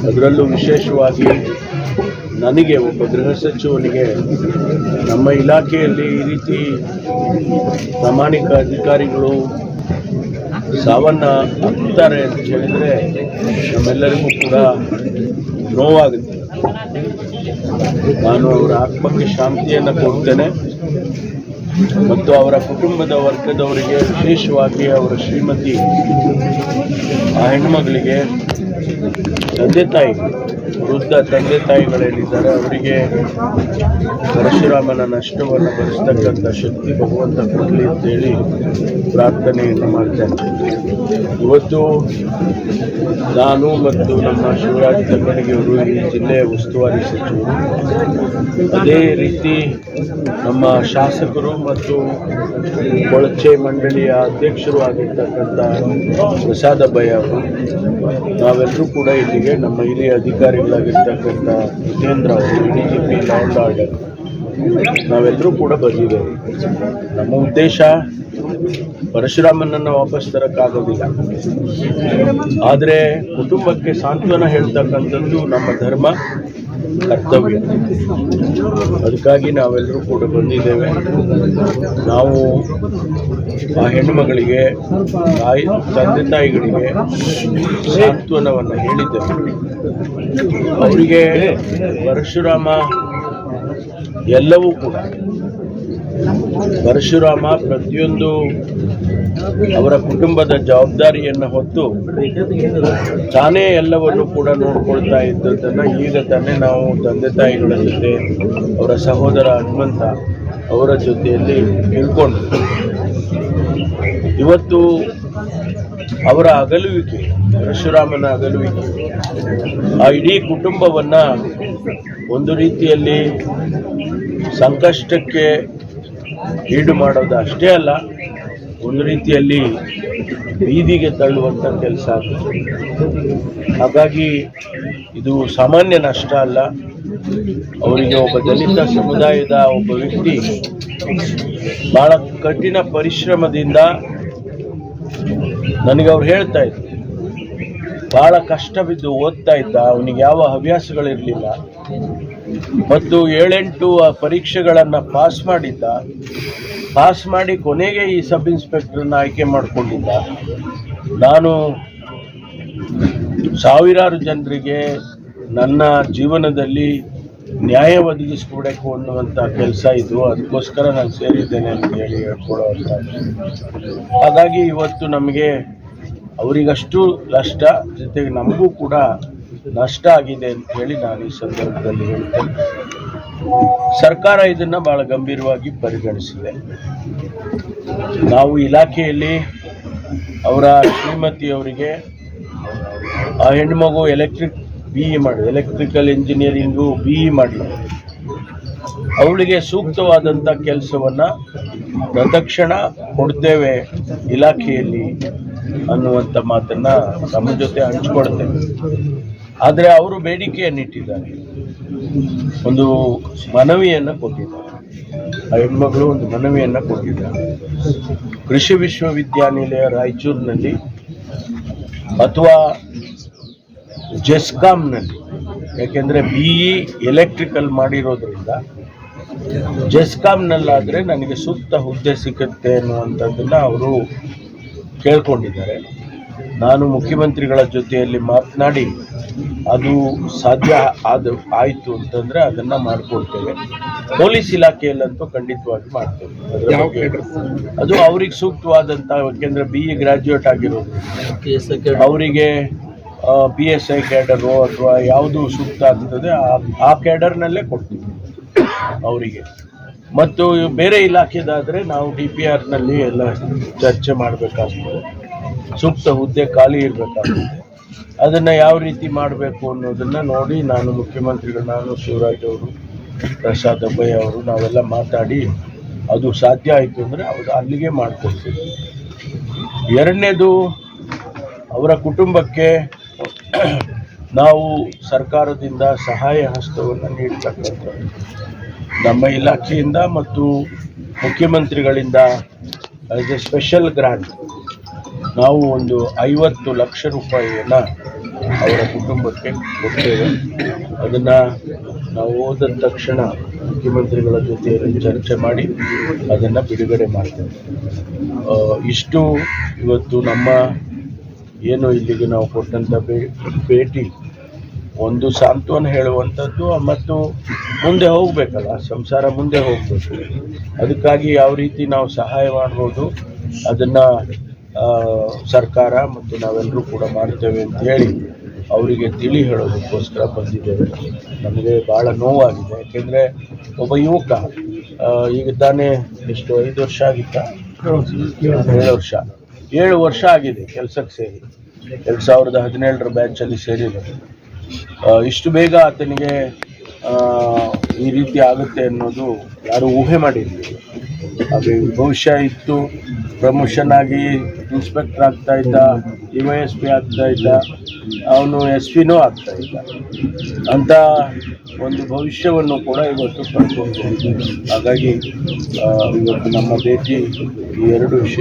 ಅದರಲ್ಲೂ ವಿಶೇಷವಾಗಿ ನನಗೆ ಒಬ್ಬ ಗೃಹ ಸಚಿವನಿಗೆ ನಮ್ಮ ಇಲಾಖೆಯಲ್ಲಿ ಈ ರೀತಿ ಪ್ರಾಮಾಣಿಕ ಅಧಿಕಾರಿಗಳು ಸಾವನ್ನ ಅಪ್ಪುತ್ತಾರೆ ಅಂತ ಹೇಳಿದರೆ ನಮ್ಮೆಲ್ಲರಿಗೂ ಕೂಡ ನೋವಾಗುತ್ತೆ. ನಾನು ಅವರ ಆತ್ಮಕ್ಕೆ ಶಾಂತಿಯನ್ನು ಕೊಡ್ತೇನೆ ಮತ್ತು ಅವರ ಕುಟುಂಬದ ವರ್ಗದವರಿಗೆ, ವಿಶೇಷವಾಗಿ ಅವರ ಶ್ರೀಮತಿ, ಆ ಹೆಣ್ಮಗಳಿಗೆ, ತಂದೆ ತಾಯಿ, ವೃದ್ಧ ತಂದೆ ತಾಯಿಗಳೇನಿದ್ದಾರೆ ಅವರಿಗೆ ಪರಶುರಾಮನ ನಷ್ಟವನ್ನು ಭರಿಸ್ತಕ್ಕಂಥ ಶಕ್ತಿ ಭಗವಂತ ಕೊಡಲಿ ಅಂತೇಳಿ ಪ್ರಾರ್ಥನೆಯನ್ನು ಮಾಡ್ತೇನೆ. ಇವತ್ತು ನಾನು ಮತ್ತು ನಮ್ಮ ಶಿವರಾಜ್ ತಂಗಡಗಿಯವರು ಈ ಜಿಲ್ಲೆಯ ಉಸ್ತುವಾರಿ ಸಚಿವರು, ಅದೇ ರೀತಿ ನಮ್ಮ ಶಾಸಕರು ಮತ್ತು ಕೊಳಚೆ ಮಂಡಳಿಯ ಅಧ್ಯಕ್ಷರು ಆಗಿರ್ತಕ್ಕಂಥ ಪ್ರಸಾದ ಭಯ್ಯ ಅವರು, ನಾವೆಲ್ಲರೂ ಕೂಡ ಇಲ್ಲಿಗೆ ನಮ್ಮ ಹಿರಿಯ ಅಧಿಕಾರಿಗಳಾಗಿರ್ತಕ್ಕಂಥ ಜಿತೇಂದ್ರ ಅವರು, DGP ಲಾ ಆ್ಯಂಡ್ ಆರ್ಡರ್, ನಾವೆಲ್ಲರೂ ಕೂಡ ಬಂದಿದ್ದೇವೆ. ನಮ್ಮ ಉದ್ದೇಶ ಪರಶುರಾಮನನ್ನು ವಾಪಸ್ ತರಕ್ಕಾಗೋದಿಲ್ಲ, ಆದರೆ ಕುಟುಂಬಕ್ಕೆ ಸಾಂತ್ವನ ಹೇಳ್ತಕ್ಕಂಥದ್ದು ನಮ್ಮ ಧರ್ಮ, ಕರ್ತವ್ಯ. ಅದಕ್ಕಾಗಿ ನಾವೆಲ್ಲರೂ ಕೂಡ ಬಂದಿದ್ದೇವೆ. ನಾವು ಆ ಹೆಣ್ಣುಮಗಳಿಗೆ, ತಂದೆ ತಾಯಿಗಳಿಗೆ ಸಾಂತ್ವನವನ್ನು ಹೇಳಿದ್ದೇವೆ. ಅವರಿಗೆ ಪರಶುರಾಮ ಎಲ್ಲವೂ ಕೂಡ, ಪರಶುರಾಮ ಪ್ರತಿಯೊಂದು ಅವರ ಕುಟುಂಬದ ಜವಾಬ್ದಾರಿಯನ್ನು ಹೊತ್ತು ತಾನೇ ಎಲ್ಲವನ್ನು ಕೂಡ ನೋಡ್ಕೊಳ್ತಾ ಇದ್ದದ್ದನ್ನು ಈಗ ತಾನೇ ನಾವು ತಂದೆ ತಾಯಿಗಳ ಜೊತೆ, ಅವರ ಸಹೋದರ ಹನುಮಂತ ಅವರ ಜೊತೆಯಲ್ಲಿ ತಿಳ್ಕೊಂಡು, ಇವತ್ತು ಅವರ ಅಗಲುವಿಕೆ, ಪರಶುರಾಮನ ಅಗಲುವಿಕೆ ಆ ಇಡೀ ಕುಟುಂಬವನ್ನ ಒಂದು ರೀತಿಯಲ್ಲಿ ಸಂಕಷ್ಟಕ್ಕೆ ಈಡು ಮಾಡೋದು ಅಷ್ಟೇ ಅಲ್ಲ, ಒಂದು ರೀತಿಯಲ್ಲಿ ಬೀದಿಗೆ ತಳ್ಳುವಂಥ ಕೆಲಸ ಆಗುತ್ತೆ. ಹಾಗಾಗಿ ಇದು ಸಾಮಾನ್ಯ ನಷ್ಟ ಅಲ್ಲ. ಅವರಿಗೆ ಒಬ್ಬ ದಲಿತ ಸಮುದಾಯದ ಒಬ್ಬ ವ್ಯಕ್ತಿ ಬಹಳ ಕಠಿಣ ಪರಿಶ್ರಮದಿಂದ, ನನಗೆ ಅವ್ರು ಹೇಳ್ತಾ ಇದ್ರು, ಬಹಳ ಕಷ್ಟ ಬಿದ್ದು ಓದ್ತಾ ಇದ್ದ, ಅವನಿಗೆ ಯಾವ ಹವ್ಯಾಸಗಳಿರಲಿಲ್ಲ ಮತ್ತು 7-8 ಪರೀಕ್ಷೆಗಳನ್ನು ಪಾಸ್ ಮಾಡಿದ್ದ. ಪಾಸ್ ಮಾಡಿ ಕೊನೆಗೆ ಈ ಸಬ್ ಇನ್ಸ್ಪೆಕ್ಟರ್ನ ಆಯ್ಕೆ ಮಾಡಿಕೊಂಡಿದ್ದ. ನಾನು ಸಾವಿರಾರು ಜನರಿಗೆ ನನ್ನ ಜೀವನದಲ್ಲಿ ನ್ಯಾಯ ಒದಗಿಸ್ಕೊಡಬೇಕು ಅನ್ನುವಂಥ ಕೆಲಸ ಇದು, ಅದಕ್ಕೋಸ್ಕರ ನಾನು ಸೇರಿದ್ದೇನೆ ಅಂತ ಹೇಳಿ ಹೇಳ್ಕೊಡುವಂಥ. ಹಾಗಾಗಿ ಇವತ್ತು ನಮಗೆ ಅವರಿಗಷ್ಟು ನಷ್ಟ, ಜೊತೆಗೆ ನಮಗೂ ಕೂಡ ನಷ್ಟ ಆಗಿದೆ ಅಂತ ಹೇಳಿ ನಾನು ಈ ಸಂದರ್ಭದಲ್ಲಿ ಹೇಳ್ತೇನೆ. ಸರ್ಕಾರ ಇದನ್ನು ಬಹಳ ಗಂಭೀರವಾಗಿ ಪರಿಗಣಿಸಿದೆ. ನಾವು ಇಲಾಖೆಯಲ್ಲಿ ಅವರ ಶ್ರೀಮತಿಯವರಿಗೆ, ಆ ಹೆಣ್ಮಗು ಎಲೆಕ್ಟ್ರಿಕಲ್ ಇಂಜಿನಿಯರಿಂಗು BE ಮಾಡಿ, ಅವಳಿಗೆ ಸೂಕ್ತವಾದಂಥ ಕೆಲಸವನ್ನು ಪ್ರದಕ್ಷಿಣ ಕೊಡ್ತೇವೆ ಇಲಾಖೆಯಲ್ಲಿ ಅನ್ನುವಂಥ ಮಾತನ್ನು ನಮ್ಮ ಜೊತೆ ಹಂಚ್ಕೊಳ್ತೇವೆ. ಆದರೆ ಅವರು ಬೇಡಿಕೆಯನ್ನಿಟ್ಟಿದ್ದಾರೆ, ಒಂದು ಮನವಿಯನ್ನು ಕೊಟ್ಟಿದ್ದಾರೆ. ಆ ಹೆಣ್ಮಗಳು ಒಂದು ಮನವಿಯನ್ನು ಕೊಟ್ಟಿದ್ದಾರೆ. ಕೃಷಿ ವಿಶ್ವವಿದ್ಯಾನಿಲಯ ರಾಯಚೂರಿನಲ್ಲಿ ಅಥವಾ ಜೆಸ್ಕಾಂನಲ್ಲಿ, ಯಾಕೆಂದರೆ BE ಎಲೆಕ್ಟ್ರಿಕಲ್ ಮಾಡಿರೋದ್ರಿಂದ ಜೆಸ್ಕಾಂನಲ್ಲಾದರೆ ನನಗೆ ಸೂಕ್ತ ಹುದ್ದೆ ಸಿಗುತ್ತೆ ಅನ್ನುವಂಥದ್ದನ್ನು ಅವರು ಕೇಳ್ಕೊಂಡಿದ್ದಾರೆ. ನಾನು ಮುಖ್ಯಮಂತ್ರಿಗಳ ಜೊತೆಯಲ್ಲಿ ಮಾತನಾಡಿ ಅದು ಸಾಧ್ಯ ಆಯಿತು ಅಂತಂದರೆ ಅದನ್ನು ಮಾಡಿಕೊಡ್ತೇವೆ. ಪೊಲೀಸ್ ಇಲಾಖೆಯಲ್ಲಂತೂ ಖಂಡಿತವಾಗಿ ಮಾಡ್ತೇವೆ. ಅದು ಅವ್ರಿಗೆ ಸೂಕ್ತವಾದಂಥ, ಯಾಕೆಂದರೆ BE ಗ್ರ್ಯಾಜುಯೇಟ್ ಆಗಿರೋದು, ಅವರಿಗೆ PSI ಕ್ಯಾಡರು ಅಥವಾ ಯಾವುದು ಸೂಕ್ತ ಆಗ್ತದೆ ಆ ಕ್ಯಾಡರ್ನಲ್ಲೇ ಕೊಡ್ತೀವಿ ಅವರಿಗೆ. ಮತ್ತು ಬೇರೆ ಇಲಾಖೆದಾದರೆ ನಾವು DPRನಲ್ಲಿ ಎಲ್ಲ ಚರ್ಚೆ ಮಾಡಬೇಕಾಗ್ತದೆ, ಸೂಕ್ತ ಹುದ್ದೆ ಖಾಲಿ ಇರಬೇಕಾಗ್ತದೆ. ಅದನ್ನು ಯಾವ ರೀತಿ ಮಾಡಬೇಕು ಅನ್ನೋದನ್ನು ನೋಡಿ ನಾನು ಮುಖ್ಯಮಂತ್ರಿಗಳು, ನಾನು ಶಿವರಾಜ್ ಅವರು, ಪ್ರಸಾದ ಭಯ್ಯ ಅವರು, ನಾವೆಲ್ಲ ಮಾತಾಡಿ ಅದು ಸಾಧ್ಯ ಆಯಿತು ಅಂದರೆ ಅಲ್ಲಿಗೆ ಮಾಡಿಕೊಡ್ತೀವಿ. ಎರಡನೇದು, ಅವರ ಕುಟುಂಬಕ್ಕೆ ನಾವು ಸರ್ಕಾರದಿಂದ ಸಹಾಯ ಹಸ್ತವನ್ನು ನೀಡ್ತಕ್ಕಂಥದ್ದು, ನಮ್ಮ ಇಲಾಖೆಯಿಂದ ಮತ್ತು ಮುಖ್ಯಮಂತ್ರಿಗಳಿಂದ ಆಸ್ ಎ ಸ್ಪೆಷಲ್ ಗ್ರಾಂಟ್ ನಾವು ಒಂದು 50 ಲಕ್ಷ ರೂಪಾಯಿಯನ್ನು ಅವರ ಕುಟುಂಬಕ್ಕೆ ಕೊಡ್ತೇವೆ. ಅದನ್ನು ನಾವು ಹೋದ ತಕ್ಷಣ ಮುಖ್ಯಮಂತ್ರಿಗಳ ಜೊತೆಯಲ್ಲಿ ಚರ್ಚೆ ಮಾಡಿ ಅದನ್ನು ಬಿಡುಗಡೆ ಮಾಡ್ತೇವೆ. ಇಷ್ಟು ಇವತ್ತು ನಮ್ಮ ಏನು ಇಲ್ಲಿಗೆ ನಾವು ಕೊಟ್ಟಂಥ ಭೇಟಿ ಒಂದು ಸಾಂತ್ವನ ಹೇಳುವಂಥದ್ದು ಮತ್ತು ಮುಂದೆ ಹೋಗಬೇಕಲ್ಲ, ಸಂಸಾರ ಮುಂದೆ ಹೋಗಬೇಕು. ಅದಕ್ಕಾಗಿ ಯಾವ ರೀತಿ ನಾವು ಸಹಾಯ ಮಾಡ್ಬೋದು ಅದನ್ನು ಸರ್ಕಾರ ಮತ್ತು ನಾವೆಲ್ಲರೂ ಕೂಡ ಮಾಡ್ತೇವೆ ಅಂತ ಹೇಳಿ ಅವರಿಗೆ ತಿಳಿ ಹೇಳೋದಕ್ಕೋಸ್ಕರ ಬಂದಿದ್ದೇವೆ. ನಮಗೆ ಭಾಳ ನೋವಾಗಿದೆ. ಯಾಕೆಂದರೆ ಒಬ್ಬ ಯುವಕ ಈಗ ತಾನೇ ಎಷ್ಟು 5 ವರ್ಷ ಆಗಿತ್ತ, 7 ವರ್ಷ ಆಗಿದೆ ಕೆಲಸಕ್ಕೆ ಸೇರಿ. 2017 ಬ್ಯಾಚಲ್ಲಿ ಸೇರಿದ್ದಾರೆ. ಇಷ್ಟು ಬೇಗ ಆತನಿಗೆ ಈ ರೀತಿ ಆಗುತ್ತೆ ಅನ್ನೋದು ಯಾರು ಊಹೆ ಮಾಡಿರಲಿಲ್ಲ. ಹಾಗೆ ಭವಿಷ್ಯ ಇತ್ತು, ಪ್ರಮೋಷನ್ ಆಗಿ ಇನ್ಸ್ಪೆಕ್ಟರ್ ಆಗ್ತಾ ಇದ್ದ, DYSP ಆಗ್ತಾ ಇದ್ದ, ಅವನು SP ಆಗ್ತಾ ಇದ್ದ. ಅಂಥ ಒಂದು ಭವಿಷ್ಯವನ್ನು ಕೂಡ ಇವತ್ತು ಕಳ್ಕೊಂಡು. ಹಾಗಾಗಿ ಇವತ್ತು ನಮ್ಮ ಭೇಟಿ ಈ 2 ವಿಷಯ